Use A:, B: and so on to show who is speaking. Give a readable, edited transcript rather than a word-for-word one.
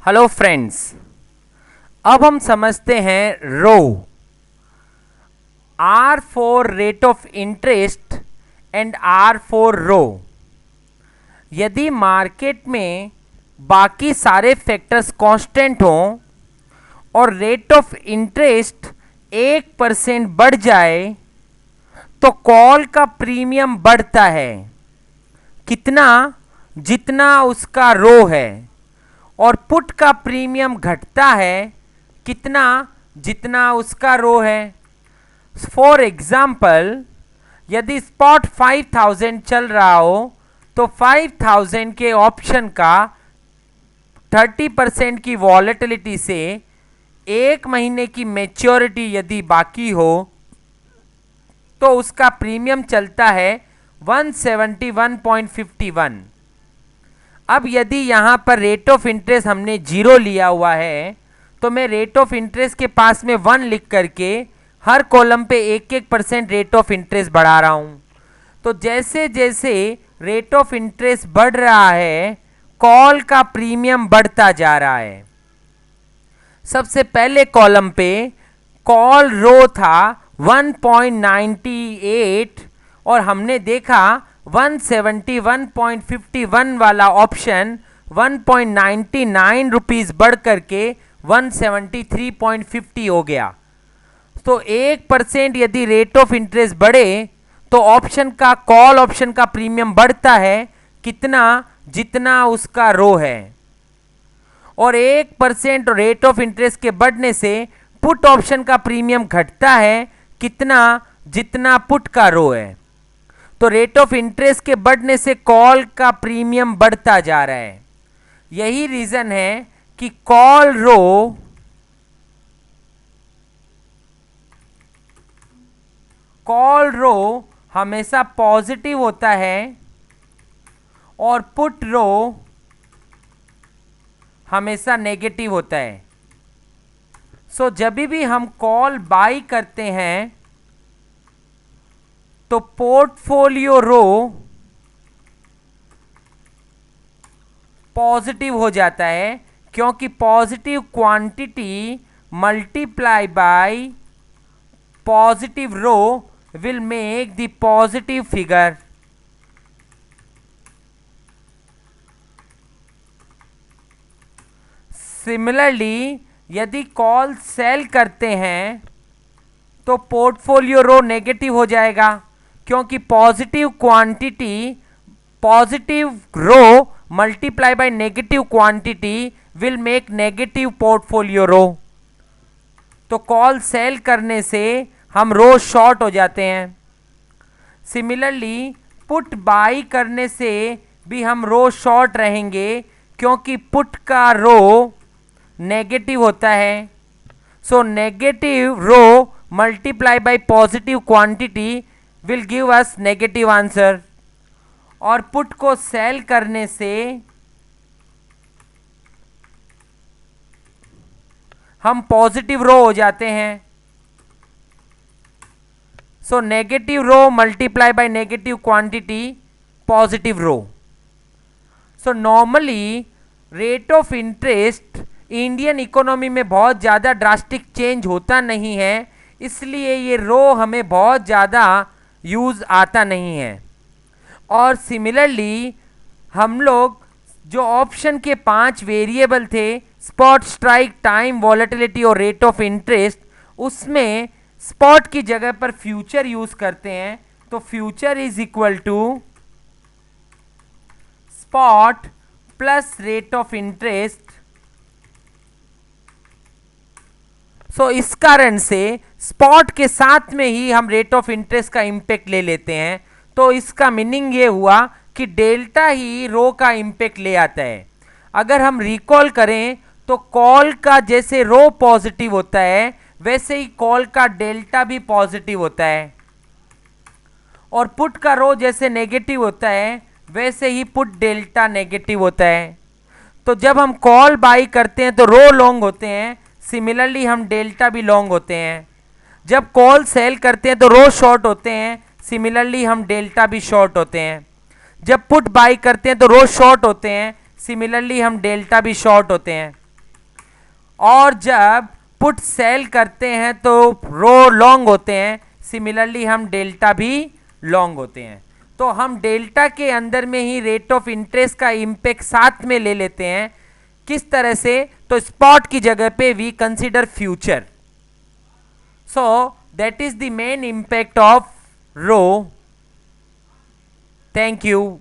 A: Hello friends, अब हम समझते हैं rho. R for rate of interest and R for rho. यदि मार्केट में बाकी सारे फैक्टर्स कांस्टेंट हों और रेट ऑफ इंटरेस्ट 1% बढ़ जाए तो कॉल का प्रीमियम बढ़ता है कितना, जितना उसका रो है, और पुट का प्रीमियम घटता है कितना, जितना उसका रो है। फॉर एग्जाम्पल, यदि स्पॉट 5000 चल रहा हो तो 5000 के ऑप्शन का 30% की वॉलेटिलिटी से एक महीने की मैच्योरिटी यदि बाकी हो तो उसका प्रीमियम चलता है 171.51। अब यदि यहाँ पर रेट ऑफ इंटरेस्ट हमने 0 लिया हुआ है तो मैं रेट ऑफ इंटरेस्ट के पास में 1 लिख करके हर कॉलम पे 1-1% रेट ऑफ इंटरेस्ट बढ़ा रहा हूँ। तो जैसे जैसे रेट ऑफ इंटरेस्ट बढ़ रहा है कॉल का प्रीमियम बढ़ता जा रहा है। सबसे पहले कॉलम पे कॉल रो था 1.98 और हमने देखा 171.51 वाला ऑप्शन 1.99 रुपीज़ बढ़ करके 173.50 हो गया। तो 1% यदि रेट ऑफ इंटरेस्ट बढ़े तो ऑप्शन का, कॉल ऑप्शन का प्रीमियम बढ़ता है कितना, जितना उसका रो है, और 1% रेट ऑफ इंटरेस्ट के बढ़ने से पुट ऑप्शन का प्रीमियम घटता है कितना, जितना पुट का रो है। तो रेट ऑफ इंटरेस्ट के बढ़ने से कॉल का प्रीमियम बढ़ता जा रहा है। यही रीजन है कि कॉल रो हमेशा पॉजिटिव होता है और पुट रो हमेशा नेगेटिव होता है। सो जब भी हम कॉल बाई करते हैं तो पोर्टफोलियो रो पॉजिटिव हो जाता है क्योंकि positive quantity multiply by positive rho will make the positive figure. Similarly यदि कॉल सेल करते हैं तो पोर्टफोलियो रो नेगेटिव हो जाएगा क्योंकि positive quantity, positive rho multiply by negative quantity will make negative portfolio rho. तो कॉल सेल करने से हम रो शॉर्ट हो जाते हैं। सिमिलरली पुट बाई करने से भी हम रो शॉर्ट रहेंगे क्योंकि पुट का रो नेगेटिव होता है। So negative rho multiply by positive quantity will give us negative answer. और पुट को सेल करने से हम पॉजिटिव रो हो जाते हैं। So negative rho multiply by negative quantity positive rho. So normally rate of interest Indian economy में बहुत ज़्यादा ड्रास्टिक चेंज होता नहीं है, इसलिए ये रो हमें बहुत ज़्यादा यूज़ आता नहीं है। और सिमिलरली हम लोग जो ऑप्शन के 5 वेरिएबल थे, स्पॉट, स्ट्राइक, टाइम, वॉलेटिलिटी और रेट ऑफ इंटरेस्ट, उसमें स्पॉट की जगह पर फ्यूचर यूज़ करते हैं। तो future is equal to spot plus rate of interest. So इस कारण से स्पॉट के साथ में ही हम रेट ऑफ इंटरेस्ट का इम्पैक्ट ले लेते हैं। तो इसका मीनिंग ये हुआ कि डेल्टा ही रो का इम्पैक्ट ले आता है। अगर हम रिकॉल करें तो कॉल का जैसे रो पॉजिटिव होता है वैसे ही कॉल का डेल्टा भी पॉजिटिव होता है, और पुट का रो जैसे नेगेटिव होता है वैसे ही पुट डेल्टा नेगेटिव होता है। तो जब हम कॉल बाई करते हैं तो रो लॉन्ग होते हैं, सिमिलरली हम डेल्टा भी लॉन्ग होते हैं। जब कॉल सेल करते हैं तो रो शॉर्ट होते हैं, सिमिलरली हम डेल्टा भी शॉर्ट होते हैं। जब पुट बाई करते हैं तो रो शॉर्ट होते हैं, सिमिलरली हम डेल्टा भी शॉर्ट होते हैं। और जब पुट सेल करते हैं तो रो लॉन्ग होते हैं, सिमिलरली हम डेल्टा भी लॉन्ग होते हैं। तो हम डेल्टा के अंदर में ही रेट ऑफ इंटरेस्ट का इंपैक्ट साथ में ले लेते हैं। किस तरह से? तो स्पॉट की जगह पे we consider future. So that is the main impact of rho. Thank you.